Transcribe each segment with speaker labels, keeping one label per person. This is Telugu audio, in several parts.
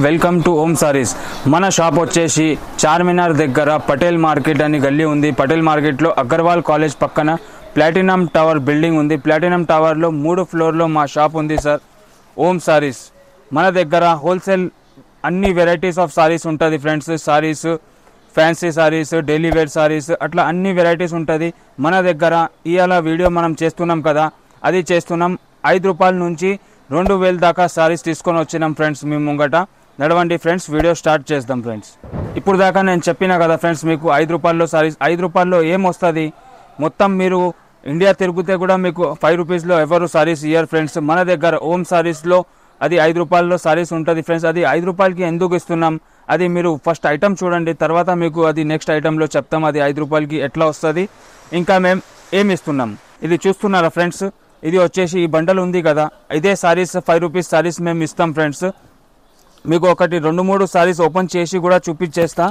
Speaker 1: వెల్కమ్ టు ఓం సారీస్. మన షాప్ వచ్చేసి చార్మినార్ దగ్గర పటేల్ మార్కెట్ అని గల్లీ ఉంది. పటేల్ మార్కెట్లో అగర్వాల్ కాలేజ్ పక్కన ప్లాటినం టవర్ బిల్డింగ్ ఉంది. ప్లాటినం టవర్లో 3వ ఫ్లోర్లో మా షాప్ ఉంది సార్. ఓం సారీస్ మన దగ్గర హోల్సేల్ అన్ని వెరైటీస్ ఆఫ్ సారీస్ ఉంటుంది friends. Saris, fancy saris, daily wear saris, అట్లా అన్ని వెరైటీస్ ఉంటుంది మన దగ్గర. ఇవాళ వీడియో మనం చేస్తున్నాం కదా, అది చేస్తున్నాం 5 రూపాయల నుంచి 2000 దాకా సారీస్ తీసుకొని వచ్చినాం ఫ్రెండ్స్. మీ ముంగట నడవండి ఫ్రెండ్స్, వీడియో స్టార్ట్ చేద్దాం ఫ్రెండ్స్. ఇప్పుడు దాకా నేను చెప్పినా కదా ఫ్రెండ్స్ మీకు 5 రూపాయల్లో సారీస్. 5 రూపాయల్లో ఏమొస్తుంది, మొత్తం మీరు ఇండియా తిరిగితే కూడా మీకు 5 రూపీస్లో ఎవరు సారీస్ ఇయర్ ఫ్రెండ్స్. మన దగ్గర ఓం సారీస్లో అది 5 రూపాయల్లో సారీస్ ఉంటుంది ఫ్రెండ్స్. అది 5 రూపాయలకి ఎందుకు ఇస్తున్నాం, అది మీరు ఫస్ట్ ఐటమ్ చూడండి, తర్వాత మీకు అది నెక్స్ట్ ఐటెంలో చెప్తాం అది 5 రూపాయలకి ఎట్లా వస్తుంది, ఇంకా మేము ఏమి ఇస్తున్నాం. ఇది చూస్తున్నారా ఫ్రెండ్స్, ఇది వచ్చేసి ఈ బండల్ ఉంది కదా, ఇదే సారీస్ 5 రూపీస్ సారీస్ మేము ఇస్తాం ఫ్రెండ్స్. మీకు ఒకటి 2-3 సారీస్ ఓపెన్ చేసి కూడా చూపించేస్తా.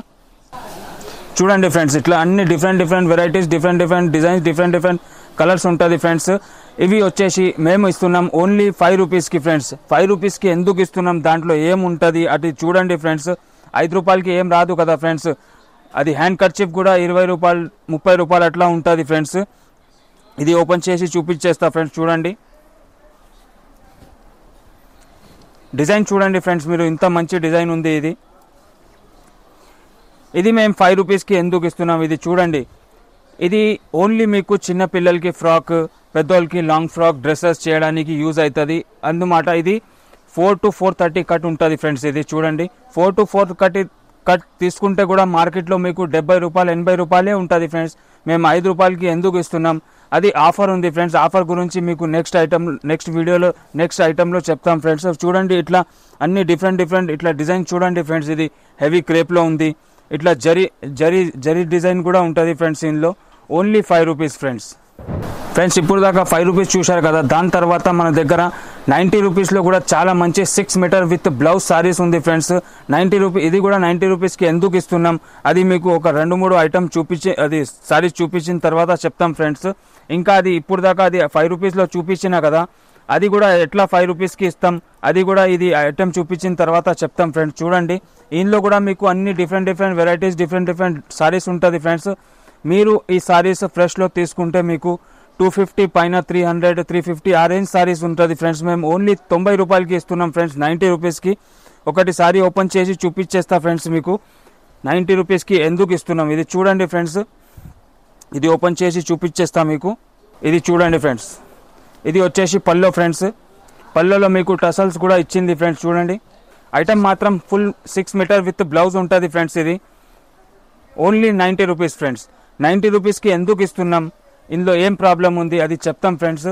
Speaker 1: చూడండి ఫ్రెండ్స్, ఇట్లా అన్ని different varieties, different designs, different colours ఉంటుంది ఫ్రెండ్స్. ఇవి వచ్చేసి మేము ఇస్తున్నాం ఓన్లీ 5 రూపీస్కి ఫ్రెండ్స్. 5 రూపీస్కి ఎందుకు ఇస్తున్నాం, దాంట్లో ఏముంటుంది అది చూడండి ఫ్రెండ్స్. 5 రూపాయలకి ఏం రాదు కదా ఫ్రెండ్స్. అది హ్యాండ్ కర్చీఫ్ కూడా 20 రూపాయలు 30 రూపాయలు అట్లా ఉంటుంది ఫ్రెండ్స్. ఇది ఓపెన్ చేసి చూపించేస్తా ఫ్రెండ్స్. చూడండి డిజైన్ చూడండి ఫ్రెండ్స్, మీరు ఇంత మంచి డిజైన్ ఉంది. ఇది మేము 5 రూపీస్కి ఎందుకు ఇస్తున్నాం, ఇది చూడండి. ఇది ఓన్లీ మీకు చిన్న పిల్లలకి ఫ్రాక్, పెద్దోళ్ళకి లాంగ్ ఫ్రాక్ డ్రెస్సెస్ చేయడానికి యూజ్ అవుతుంది అన్నమాట. ఇది 4 to 430 కట్ ఉంటుంది ఫ్రెండ్స్. ఇది చూడండి 4 to 430 కట్ తీసుకుంటే కూడా మార్కెట్లో మీకు 70 రూపాయలు 80 రూపాయలే ఉంటుంది ఫ్రెండ్స్. మేము 5 రూపాయలకి ఎందుకు ఇస్తున్నాం, అది ఆఫర్ ఉంది ఫ్రెండ్స్. ఆఫర్ గురించి మీకు నెక్స్ట్ వీడియోలో నెక్స్ట్ ఐటెంలో చెప్తాం ఫ్రెండ్స్. చూడండి ఇట్లా అన్ని డిఫరెంట్ ఇట్లా డిజైన్ చూడండి ఫ్రెండ్స్. ఇది హెవీ క్రేప్లో ఉంది, ఇట్లా జరీ డిజైన్ కూడా ఉంటుంది ఫ్రెండ్స్. ఇందులో ఓన్లీ 5 రూపీస్ ఫ్రెండ్స్. ఇప్పుడు దాకా 5 రూపీస్ చూశారు కదా, దాని తర్వాత మన దగ్గర 90 రూపీస్లో కూడా చాలా మంచి 6 మీటర్ విత్ బ్లౌజ్ సారీస్ ఉంది ఫ్రెండ్స్. 90 రూపీస్, ఇది కూడా 90 రూపీస్కి ఎందుకు ఇస్తున్నాం, అది మీకు ఒక 2-3 ఐటమ్ చూపించి అది సారీస్ చూపించిన తర్వాత చెప్తాం ఫ్రెండ్స్. ఇంకా అది ఇప్పుడు దాకా అది 5 రూపీస్లో చూపించినా కదా, అది కూడా ఎట్లా 5 రూపీస్కి ఇస్తాం, అది కూడా ఇది ఐటమ్ చూపించిన తర్వాత చెప్తాం ఫ్రెండ్స్. చూడండి ఇందులో కూడా మీకు అన్ని డిఫరెంట్ వెరైటీస్, డిఫరెంట్ సారీస్ ఉంటుంది ఫ్రెండ్స్. మీరు ఈ సారీస్ ఫ్రెష్లో తీసుకుంటే మీకు 250 పైన 300, 350 ఆ రేంజ్ సారీస్ ఉంటుంది ఫ్రెండ్స్. మేము ఓన్లీ 90 రూపాయలకి ఇస్తున్నాం ఫ్రెండ్స్. 90 రూపీస్కి ఒకటి సారీ ఓపెన్ చేసి చూపించేస్తా ఫ్రెండ్స్ మీకు 90 రూపీస్కి ఎందుకు ఇస్తున్నాం. ఇది చూడండి ఫ్రెండ్స్, ఇది ఓపెన్ చేసి చూపించేస్తా మీకు. ఇది చూడండి ఫ్రెండ్స్, ఇది వచ్చేసి పల్లో ఫ్రెండ్స్. పల్లోలో మీకు టసల్స్ కూడా ఇచ్చింది ఫ్రెండ్స్. చూడండి ఐటమ్ మాత్రం ఫుల్ 6 మీటర్ విత్ బ్లౌజ్ ఉంటుంది ఫ్రెండ్స్. ఇది ఓన్లీ 90 రూపీస్ ఫ్రెండ్స్. 90 రూపీస్కి ఎందుకు ఇస్తున్నాం, ఇందులో ఏం ప్రాబ్లం ఉంది అది చెప్తాం ఫ్రెండ్స్.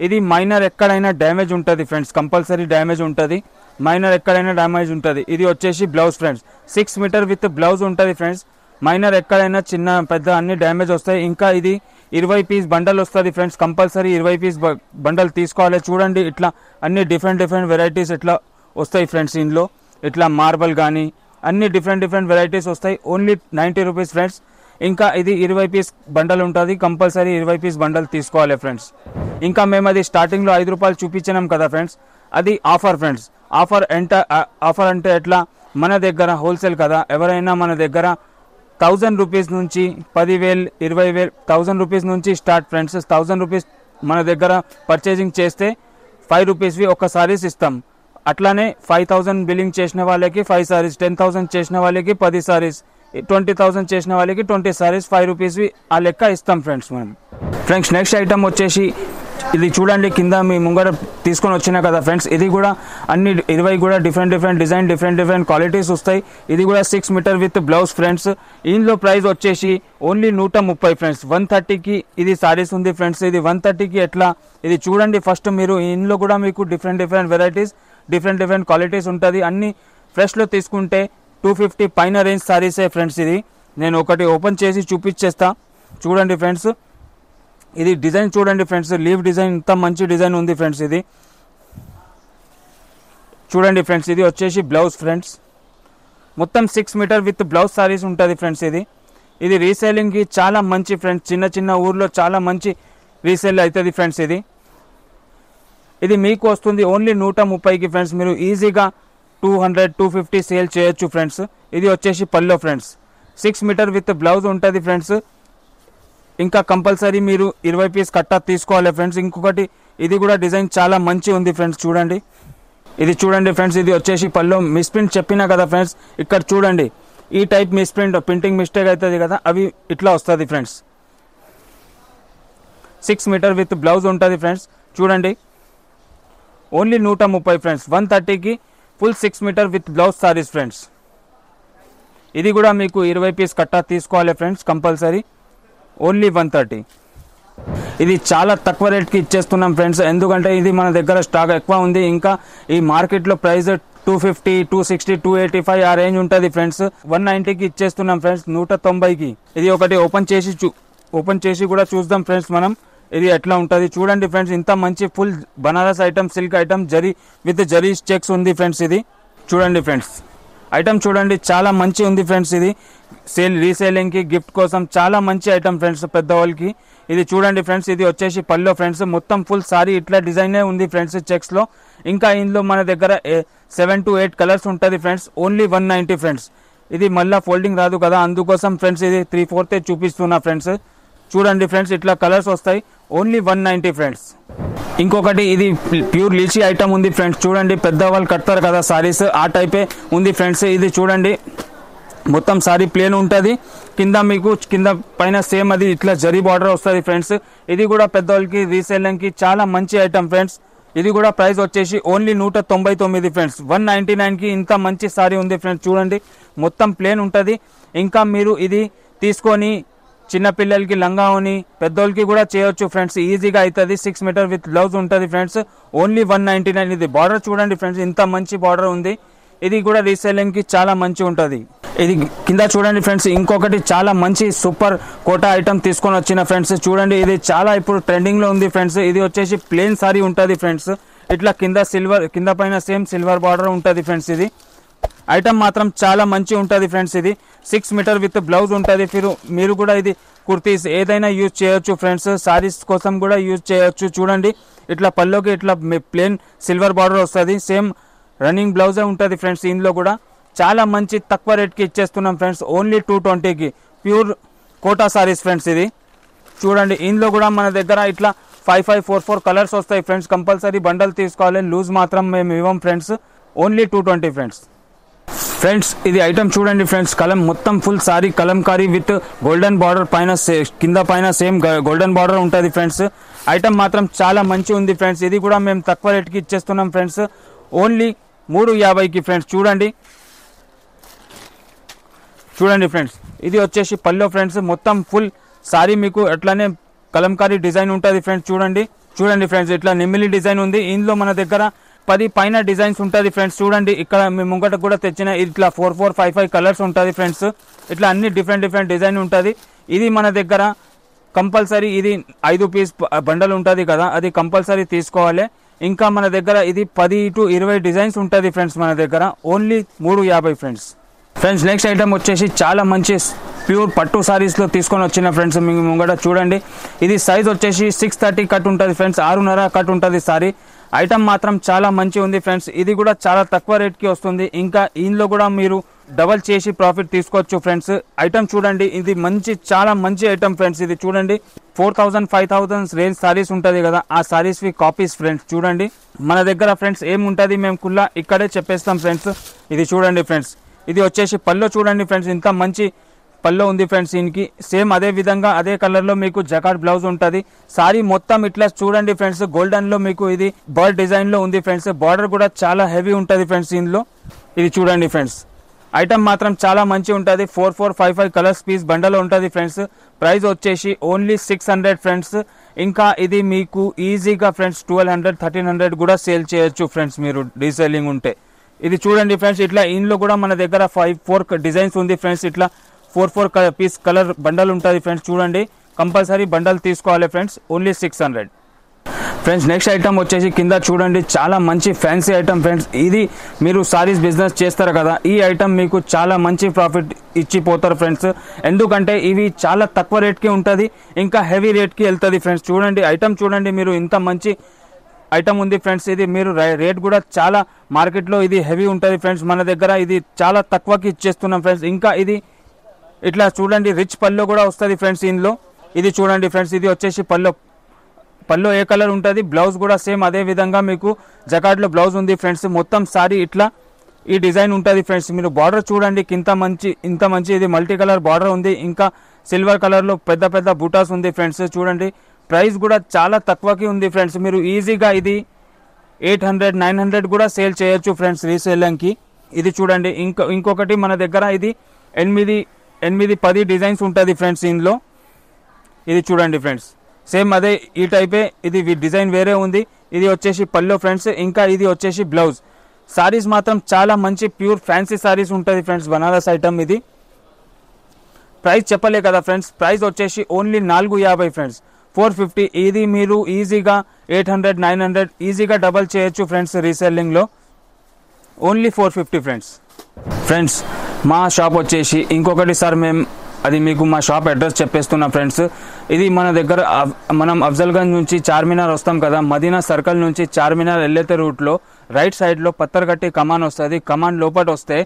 Speaker 1: ఇది మైనర్ ఎక్కడైనా డ్యామేజ్ ఉంటుంది ఫ్రెండ్స్, కంపల్సరీ డ్యామేజ్ ఉంటుంది, మైనర్ ఎక్కడైనా డ్యామేజ్ ఉంటుంది. ఇది వచ్చేసి blouse friends, 6 metre with blouse ఉంటుంది ఫ్రెండ్స్. మైనర్ ఎక్కడైనా చిన్న పెద్ద అన్ని డ్యామేజ్ వస్తాయి. ఇంకా ఇది 20 పీస్ బండల్ వస్తుంది ఫ్రెండ్స్, కంపల్సరీ 20 పీస్ బండల్ తీసుకోవాలి. చూడండి ఇట్లా అన్ని డిఫరెంట్ వెరైటీస్ ఇట్లా వస్తాయి ఫ్రెండ్స్. ఇందులో ఇట్లా మార్బల్ కానీ అన్ని డిఫరెంట్ వెరైటీస్ వస్తాయి. Only 90 rupees friends. ఇంకా ఇది 20 పీస్ బండల్ ఉంటుంది, కంపల్సరీ 20 పీస్ బండల్ తీసుకోవాలి ఫ్రెండ్స్. ఇంకా మేము అది స్టార్టింగ్లో 5 రూపాయలు చూపించినాం కదా ఫ్రెండ్స్, అది ఆఫర్ ఫ్రెండ్స్. ఆఫర్ అంటే ఎట్లా, మన దగ్గర హోల్సేల్ కదా, ఎవరైనా మన దగ్గర 1000 రూపీస్ నుంచి 10,000, 20,000, 1000 రూపీస్ నుంచి స్టార్ట్ ఫ్రెండ్స్. 1000 రూపీస్ మన దగ్గర పర్చేజింగ్ చేస్తే 5 రూపీస్వి ఒక సారీస్ ఇస్తాం. అట్లానే 5000 బిల్లింగ్ చేసిన వాళ్ళకి 5 సారీస్, 10,000 చేసిన వాళ్ళకి 10 సారీస్, 20,000 చేసిన వాళ్ళకి 20 సారీస్ 5 రూపీస్వి ఆ లెక్క ఇస్తాం ఫ్రెండ్స్ మనం. ఫ్రెండ్స్ నెక్స్ట్ ఐటమ్ వచ్చేసి ఇది చూడండి, కింద మీ ముంగర తీసుకొని వచ్చినా కదా ఫ్రెండ్స్. ఇది కూడా అన్ని 20 కూడా డిఫరెంట్ డిజైన్, డిఫరెంట్ క్వాలిటీస్ వస్తాయి. ఇది కూడా 6 మీటర్ విత్ బ్లౌజ్ ఫ్రెండ్స్. ఇందులో ప్రైస్ వచ్చేసి ఓన్లీ 130 ఫ్రెండ్స్. 130కి ఇది సారీస్ ఉంది ఫ్రెండ్స్. ఇది 130కి ఎట్లా, ఇది చూడండి ఫస్ట్ మీరు. ఇందులో కూడా మీకు డిఫరెంట్ వెరైటీస్, డిఫరెంట్ క్వాలిటీస్ ఉంటుంది. అన్ని ఫ్రెష్లో తీసుకుంటే 250 పైన రేంజ్ సారీసే ఫ్రెండ్స్. ఇది నేను ఒకటి ఓపెన్ చేసి చూపించేస్తా. చూడండి ఫ్రెండ్స్, ఇది డిజైన్ చూడండి ఫ్రెండ్స్, లీవ్ డిజైన్, ఇంత మంచి డిజైన్ ఉంది ఫ్రెండ్స్. ఇది చూడండి ఫ్రెండ్స్, ఇది వచ్చేసి బ్లౌజ్ ఫ్రెండ్స్. మొత్తం 6 మీటర్ విత్ బ్లౌజ్ సారీస్ ఉంటుంది ఫ్రెండ్స్. ఇది రీసేలింగ్కి చాలా మంచి ఫ్రెండ్స్. చిన్న ఊర్లో చాలా మంచి రీసేల్ అవుతుంది ఫ్రెండ్స్. ఇది మీకు వస్తుంది ఓన్లీ 130కి ఫ్రెండ్స్. మీరు ఈజీగా 200 250 సేల్ చేయొచ్చు ఫ్రెండ్స్. ఇది వచ్చేసి పల్లో ఫ్రెండ్స్. 6 మీటర్ విత్ బ్లౌజ్ ఉంటుంది ఫ్రెండ్స్. ఇంకా కంపల్సరీ మీరు 20 పీస్ కట్టా తీసుకోవాలి ఫ్రెండ్స్. ఇంకొకటి ఇది కూడా డిజైన్ చాలా మంచి ఉంది ఫ్రెండ్స్. చూడండి, ఇది చూడండి ఫ్రెండ్స్. ఇది వచ్చేసి పల్లో మిస్ప్రింట్ చెప్పినా కదా ఫ్రెండ్స్. ఇక్కడ చూడండి, ఈ టైప్ మిస్ప్రింట్ ప్రింటింగ్ మిస్టేక్ అవుతుంది కదా, అవి ఇట్లా వస్తుంది ఫ్రెండ్స్. 6 మీటర్ విత్ బ్లౌజ్ ఉంటుంది ఫ్రెండ్స్. చూడండి, ఓన్లీ 130 ఫ్రెండ్స్. 130కి full 6 metre with blouse sarees friends. ఇది కూడా మీకు 20 పీస్ కట్టా తీసుకోవాలి ఫ్రెండ్స్ కంపల్సరీ. ఓన్లీ 130. ఇది చాలా తక్కువ రేట్కి ఇచ్చేస్తున్నాం ఫ్రెండ్స్. ఎందుకంటే ఇది మన దగ్గర స్టాక్ ఎక్కువ ఉంది. ఇంకా ఈ మార్కెట్లో ప్రైస్ 250 260 285 ఆ రేంజ్ ఉంటుంది ఫ్రెండ్స్. 190కి ఇచ్చేస్తున్నాం ఫ్రెండ్స్, 190కి. ఇది ఒకటి ఓపెన్ చేసి కూడా చూద్దాం ఫ్రెండ్స్ మనం, ఇది ఎట్లా ఉంటుంది. చూడండి ఫ్రెండ్స్, ఇంత మంచి full Banaras item, silk item, zari with zari checks ఉంది ఫ్రెండ్స్. ఇది చూడండి ఫ్రెండ్స్, ఐటమ్ చూడండి, చాలా మంచి ఉంది ఫ్రెండ్స్. ఇది రీసేలింగ్కి గిఫ్ట్ కోసం చాలా మంచి ఐటమ్ ఫ్రెండ్స్ పెద్దవాళ్ళకి. ఇది చూడండి ఫ్రెండ్స్, ఇది వచ్చేసి పల్లో ఫ్రెండ్స్. మొత్తం ఫుల్ సారీ ఇట్లా డిజైనే ఉంది ఫ్రెండ్స్ చెక్స్లో. ఇంకా ఇందులో మన దగ్గర 7 to 8 కలర్స్ ఉంటుంది ఫ్రెండ్స్. Only 190 friends. ఇది మళ్ళీ ఫోల్డింగ్ రాదు కదా, అందుకోసం ఫ్రెండ్స్ ఇది 3/4 చూపిస్తున్నా ఫ్రెండ్స్. చూడండి ఫ్రెండ్స్, ఇట్లా కలర్స్ వస్తాయి. Only 190 friends. ఇంకొకటి ఇది ప్యూర్ లీచీ ఐటమ్ ఉంది ఫ్రెండ్స్. చూడండి, పెద్దవాళ్ళు కడతారు కదా సారీస్, ఆ టైపే ఉంది ఫ్రెండ్స్. ఇది చూడండి, మొత్తం సారీ ప్లేన్ ఉంటుంది. కింద మీకు కింద పైన సేమ్ అది ఇట్లా జరీ బార్డర్ వస్తుంది ఫ్రెండ్స్. ఇది కూడా పెద్దవాళ్ళకి రీసేలింగ్కి చాలా మంచి ఐటమ్ ఫ్రెండ్స్. ఇది కూడా ప్రైస్ వచ్చేసి ఓన్లీ 199 ఫ్రెండ్స్. 199కి ఇంత మంచి సారీ ఉంది ఫ్రెండ్స్. చూడండి, మొత్తం ప్లేన్ ఉంటుంది. ఇంకా మీరు ఇది తీసుకొని చిన్నపిల్లలకి లంగా ఉని పెద్దోళ్ళకి కూడా చేయొచ్చు ఫ్రెండ్స్. ఈజీగా అవుతుంది. 6 మీటర్ విత్ బ్లౌజ్ ఉంటుంది ఫ్రెండ్స్. ఓన్లీ 199. ఇది బార్డర్ చూడండి ఫ్రెండ్స్, ఇంత మంచి బార్డర్ ఉంది. ఇది కూడా రీసేలింగ్కి చాలా మంచి ఉంటుంది. ఇది కింద చూడండి ఫ్రెండ్స్, ఇంకొకటి చాలా మంచి సూపర్ కోటా ఐటమ్ తీసుకొని వచ్చిన ఫ్రెండ్స్. చూడండి, ఇది చాలా ఇప్పుడు ట్రెండింగ్లో ఉంది ఫ్రెండ్స్. ఇది వచ్చేసి ప్లేన్ సారీ ఉంటుంది ఫ్రెండ్స్. ఇట్లా కింద పైన సేమ్ సిల్వర్ బార్డర్ ఉంటుంది ఫ్రెండ్స్. ఇది ఐటమ్ మాత్రం చాలా మంచి ఉంటుంది ఫ్రెండ్స్. ఇది 6 మీటర్ విత్ బ్లౌజ్ ఉంటుంది. మీరు కూడా ఇది కుర్తీస్ ఏదైనా యూజ్ చేయొచ్చు ఫ్రెండ్స్. సారీస్ కోసం కూడా యూజ్ చేయొచ్చు. చూడండి, ఇట్లా పల్లోకి ఇట్లా ప్లేన్ సిల్వర్ బార్డర్ వస్తుంది. సేమ్ రన్నింగ్ బ్లౌజే ఉంటుంది ఫ్రెండ్స్. ఇందులో కూడా చాలా మంచి తక్కువ రేట్కి ఇచ్చేస్తున్నాం ఫ్రెండ్స్. ఓన్లీ 220కి ప్యూర్ కోటా సారీస్ ఫ్రెండ్స్. ఇది చూడండి, ఇందులో కూడా మన దగ్గర ఇట్లా 5 5 4 4 కలర్స్ వస్తాయి ఫ్రెండ్స్. కంపల్సరీ బండల్ తీసుకోవాలి, లూజ్ మాత్రం మేము ఇవ్వం ఫ్రెండ్స్. Only 220 friends. ఫ్రెండ్స్, ఇది ఐటమ్ చూడండి ఫ్రెండ్స్, మొత్తం full sorry Kalamkari with golden border పైన కింద పైన సేమ్ గోల్డెన్ బార్డర్ ఉంటుంది ఫ్రెండ్స్. ఐటమ్ మాత్రం చాలా మంచి ఉంది ఫ్రెండ్స్. ఇది కూడా మేము తక్కువ రేట్కి ఇచ్చేస్తున్నాం ఫ్రెండ్స్. ఓన్లీ 350కి ఫ్రెండ్స్. చూడండి ఫ్రెండ్స్, ఇది వచ్చేసి పల్లో ఫ్రెండ్స్. మొత్తం ఫుల్ సారీ మీకు అట్లానే కలంకారీ డిజైన్ ఉంటుంది ఫ్రెండ్స్. చూడండి ఫ్రెండ్స్, ఇట్లా నిమ్మిలి డిజైన్ ఉంది. ఇందులో మన దగ్గర 10 పైన డిజైన్స్ ఉంటుంది ఫ్రెండ్స్. చూడండి, ఇక్కడ మేము ముంగట కూడా తెచ్చిన ఇట్లా 4 4 5 5 కలర్స్ ఉంటుంది ఫ్రెండ్స్. ఇట్లా అన్ని డిఫరెంట్ డిజైన్ ఉంటుంది. ఇది మన దగ్గర కంపల్సరీ ఇది 5 పీస్ బండల్ ఉంటుంది కదా, అది కంపల్సరీ తీసుకోవాలి. ఇంకా మన దగ్గర ఇది 10 to 20 డిజైన్స్ ఉంటుంది ఫ్రెండ్స్ మన దగ్గర. Only 350 friends. నెక్స్ట్ ఐటమ్ వచ్చేసి చాలా మంచి ప్యూర్ పట్టు సారీస్లో తీసుకొని వచ్చిన ఫ్రెండ్స్. మీకు ముంగట చూడండి, ఇది సైజ్ వచ్చేసి 630 కట్ ఉంటుంది ఫ్రెండ్స్. 6.5 కట్ ఉంటుంది సారీ. ఐటమ్ మాత్రం చాలా మంచి ఉంది ఫ్రెండ్స్. ఇది కూడా చాలా తక్కువ రేట్కి వస్తుంది. ఇంకా ఇందులో కూడా మీరు డబల్ చేసి ప్రాఫిట్ తీసుకోవచ్చు ఫ్రెండ్స్. ఐటమ్ చూడండి, ఇది చాలా మంచి ఐటమ్ ఫ్రెండ్స్. ఇది చూడండి, 4000 5000 రేంజ్ సారీస్ ఉంటుంది కదా, ఆ సారీస్వి కాపీస్ ఫ్రెండ్స్. చూడండి, మన దగ్గర ఫ్రెండ్స్ ఏముంటుంది మేము కుల్లా ఇక్కడే చెప్పేస్తాం ఫ్రెండ్స్. ఇది చూడండి ఫ్రెండ్స్, ఇది వచ్చేసి పల్లో చూడండి ఫ్రెండ్స్, ఇంత మంచి పల్లో ఉంది ఫ్రెండ్స్. దీనికి సేమ్ అదే విధంగా అదే కలర్లో మీకు జకాట్ బ్లౌజ్ ఉంటుంది. సారీ మొత్తం ఇట్లా చూడండి ఫ్రెండ్స్, గోల్డెన్లో మీకు ఇది బర్డ్ డిజైన్లో ఉంది ఫ్రెండ్స్. బార్డర్ కూడా చాలా హెవీ ఉంటుంది ఫ్రెండ్స్ ఇందులో. ఇది చూడండి ఫ్రెండ్స్, ఐటమ్ మాత్రం చాలా మంచి ఉంటుంది. 4 4 5 5 కలర్స్ పీస్ బండలో ఉంటుంది ఫ్రెండ్స్. ప్రైస్ వచ్చేసి ఓన్లీ 600 ఫ్రెండ్స్. ఇంకా ఇది మీకు ఈజీగా ఫ్రెండ్స్ 1200 1300 కూడా సేల్ చేయొచ్చు ఫ్రెండ్స్ మీరు రీసెల్లింగ్ ఉంటే. ఇది చూడండి ఫ్రెండ్స్, ఇట్లా ఇందులో కూడా మన దగ్గర 5 4 డిజైన్స్ ఉంది ఫ్రెండ్స్. ఇట్లా 4 4 పీస్ కలర్ బండల్ ఉంటుంది ఫ్రెండ్స్. చూడండి, కంపల్సరీ బండల్ తీసుకోవాలి friends. Only 600 friends. Next item వచ్చేసి కింద చూడండి, చాలా మంచి ఫ్యాన్సీ ఐటమ్ ఫ్రెండ్స్. ఇది మీరు సారీస్ బిజినెస్ చేస్తారు కదా, ఈ ఐటమ్ మీకు చాలా మంచి ప్రాఫిట్ ఇచ్చిపోతారు ఫ్రెండ్స్. ఎందుకంటే ఇవి చాలా తక్కువ రేట్కి ఉంటుంది, ఇంకా హెవీ రేట్కి వెళ్తుంది ఫ్రెండ్స్. చూడండి, ఐటమ్ చూడండి మీరు, ఇంత మంచి ఐటమ్ ఉంది ఫ్రెండ్స్. ఇది మీరు రేట్ కూడా చాలా మార్కెట్లో ఇది హెవీ ఉంటుంది ఫ్రెండ్స్. మన దగ్గర ఇది చాలా తక్కువకి ఇచ్చేస్తున్నాం ఫ్రెండ్స్. ఇంకా ఇది ఇట్లా చూడండి రిచ్ పల్లో కూడా వస్తుంది ఫ్రెండ్స్ ఇందులో. ఇది చూడండి ఫ్రెండ్స్, ఇది వచ్చేసి పల్లో ఏ కలర్ ఉంటుంది, బ్లౌజ్ కూడా సేమ్ అదే విధంగా మీకు జకాట్లో బ్లౌజ్ ఉంది ఫ్రెండ్స్. మొత్తం సారీ ఇట్లా ఈ డిజైన్ ఉంటుంది ఫ్రెండ్స్. మీరు బార్డర్ చూడండి ఇంత మంచి ఇది మల్టీ కలర్ బార్డర్ ఉంది. ఇంకా సిల్వర్ కలర్లో పెద్ద పెద్ద బూటాస్ ఉంది ఫ్రెండ్స్. చూడండి ప్రైస్ కూడా చాలా తక్కువకి ఉంది ఫ్రెండ్స్. మీరు ఈజీగా ఇది 800-900 కూడా సేల్ చేయొచ్చు ఫ్రెండ్స్ రీసేలింగ్కి. ఇది చూడండి ఇంకొకటి మన దగ్గర ఇది 8-10 డిజైన్స్ ఉంటుంది ఫ్రెండ్స్ ఇందులో. ఇది చూడండి ఫ్రెండ్స్, సేమ్ అదే ఈ టైపే. ఇది డిజైన్ వేరే ఉంది. ఇది వచ్చేసి పల్లో ఫ్రెండ్స్. ఇంకా ఇది వచ్చేసి బ్లౌజ్. సారీస్ మాత్రం చాలా మంచి ప్యూర్ ఫ్యాన్సీ సారీస్ ఉంటుంది ఫ్రెండ్స్. బనారస్ ఐటమ్. ఇది ప్రైస్ చెప్పలే కదా ఫ్రెండ్స్. ప్రైస్ వచ్చేసి ఓన్లీ 450 ఫ్రెండ్స్, 450. ఇది మీరు ఈజీగా 800-900 ఈజీగా డబల్ చేయొచ్చు ఫ్రెండ్స్ రీసెల్లింగ్లో. Only 450 friends. మా షాప్ వచ్చేసి ఇంకొకటి సార్, అది మీకు మా షాప్ అడ్రస్ చెప్పేస్తున్నా ఫ్రెండ్స్. ఇది మన దగ్గర మనం అఫ్జల్గంజ్ నుంచి చార్మినార్ వస్తాం కదా, మదీనా సర్కిల్ నుంచి చార్మినార్ వెళ్ళే రూట్లో రైట్ సైడ్లో పత్తర్గట్టి కమాన్ వస్తుంది. కమాన్ లోపల వస్తే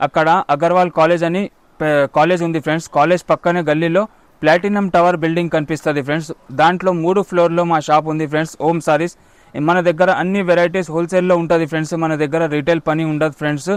Speaker 1: అక్కడ అగర్వాల్ కాలేజ్ అని కాలేజ్ ఉంది ఫ్రెండ్స్. కాలేజ్ పక్కనే గల్లీలో ప్లాటినం టవర్ బిల్డింగ్ కనిపిస్తుంది ఫ్రెండ్స్. దాంట్లో 3 ఫ్లోర్లో మా షాప్ ఉంది ఫ్రెండ్స్. ఓం సారీస్. మన దగ్గర అన్ని వెరైటీస్ హోల్సేల్లో ఉంటుంది ఫ్రెండ్స్. మన దగ్గర రీటైల్ పని ఉండదు ఫ్రెండ్స్.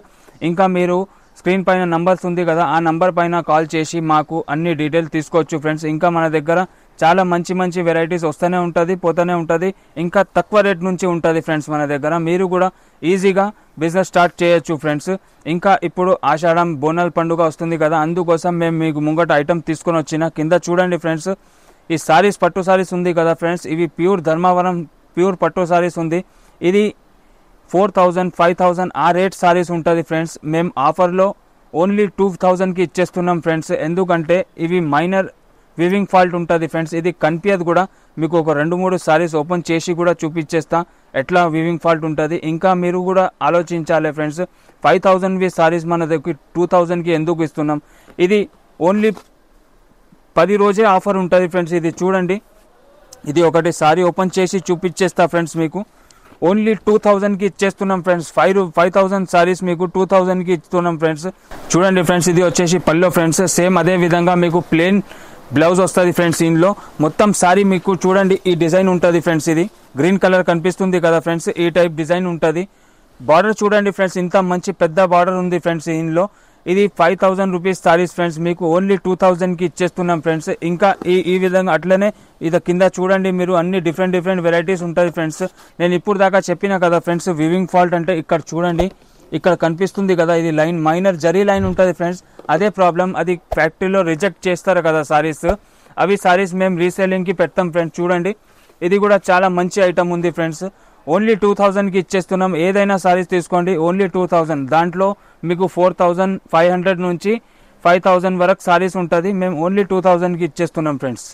Speaker 1: ఇంకా మీరు స్క్రీన్ పైన నంబర్స్ ఉంది కదా, ఆ నంబర్ పైన కాల్ చేసి మాకు అన్ని డీటెయిల్స్ తీసుకోవచ్చు ఫ్రెండ్స్. ఇంకా మన దగ్గర చాలా మంచి వెరైటీస్ వస్తూనే ఉంటుంది, పోతూనే ఉంటుంది. ఇంకా తక్కువ రేట్ నుంచి ఉంటుంది ఫ్రెండ్స్ మన దగ్గర. మీరు కూడా ఈజీగా బిజినెస్ స్టార్ట్ చేయొచ్చు ఫ్రెండ్స్. ఇంకా ఇప్పుడు ఆషాఢం బోనాల పండుగ వస్తుంది కదా, అందుకోసం మేము మీకు ముంగట ఐటమ్ తీసుకొని వచ్చిన. కింద చూడండి ఫ్రెండ్స్, ఈ సారీస్ పట్టు సారీస్ ఉంది కదా ఫ్రెండ్స్, ఇవి ప్యూర్ ధర్మవరం ప్యూర్ పట్టు సారీస్ ఉంది. ఇది 4000-5000 ఆ రేట్ సారీస్ ఉంటుంది ఫ్రెండ్స్. మేము ఆఫర్లో ఓన్లీ 2000కి ఇచ్చేస్తున్నాం ఫ్రెండ్స్. ఎందుకంటే ఇవి మైనర్ వివింగ్ ఫాల్ట్ ఉంటుంది ఫ్రెండ్స్. ఇది కనిపించదు కూడా. మీకు ఒక 2-3 సారీస్ ఓపెన్ చేసి కూడా చూపించేస్తా ఎట్లా వివింగ్ ఫాల్ట్ ఉంటుంది. ఇంకా మీరు కూడా ఆలోచించాలి ఫ్రెండ్స్. 5000వి సారీస్ మన దగ్గర 2000కి ఎందుకు ఇస్తున్నాం? ఇది ఓన్లీ 10 రోజే ఆఫర్ ఉంటుంది ఫ్రెండ్స్. ఇది చూడండి, ఇది ఒకటి సారీ ఓపెన్ చేసి చూపించేస్తా ఫ్రెండ్స్. మీకు ఓన్లీ 2000కి ఇచ్చేస్తున్నాం ఫ్రెండ్స్. 5000 సారీస్ మీకు 2000కి ఇస్తున్నాం ఫ్రెండ్స్. చూడండి ఫ్రెండ్స్, ఇది వచ్చేసి పల్లో ఫ్రెండ్స్. సేమ్ అదే విధంగా మీకు ప్లెయిన్ బ్లౌజ్ వస్తుంది ఫ్రెండ్స్. ఇందులో మొత్తం సారీ మీకు చూడండి ఈ డిజైన్ ఉంటుంది ఫ్రెండ్స్. ఇది గ్రీన్ కలర్ కనిపిస్తుంది కదా ఫ్రెండ్స్, ఈ టైప్ డిజైన్ ఉంటుంది. బార్డర్ చూడండి ఫ్రెండ్స్, ఇంత మంచి పెద్ద బార్డర్ ఉంది ఫ్రెండ్స్ ఇందులో. ఇది 5000 రూపీస్ సారీస్ ఫ్రెండ్స్. మీకు ఓన్లీ 2000కి ఇచ్చేస్తున్నాం ఫ్రెండ్స్. ఇంకా ఈ విధంగా అట్లనే ఇది కింద చూడండి మీరు అన్ని డిఫరెంట్ వెరైటీస్ ఉంటుంది ఫ్రెండ్స్. నేను ఇప్పుడు దాకా చెప్పిన కదా ఫ్రెండ్స్, వివింగ్ ఫాల్ట్ అంటే ఇక్కడ చూడండి, ఇక్కడ కనిపిస్తుంది కదా, ఇది లైన్ మైనర్ జరీ లైన్ ఉంటుంది ఫ్రెండ్స్. అదే ప్రాబ్లం, అది ఫ్యాక్టరీలో రిజెక్ట్ చేస్తారు కదా సారీస్, అవి సారీస్ మేము రీసేలింగ్కి పెడతాం ఫ్రెండ్స్. చూడండి, ఇది కూడా చాలా మంచి ఐటమ్ ఉంది ఫ్రెండ్స్. ఓన్లీ 2000కి ఇచ్చేస్తున్నాం. ఏదైనా సారీస్ తీసుకోండి, ఓన్లీ 2000. దాంట్లో మీకు 4500 నుంచి 5000 వరకు సారీస్ ఉంటుంది. మేము ఓన్లీ 2000కి ఇచ్చేస్తున్నాం ఫ్రెండ్స్.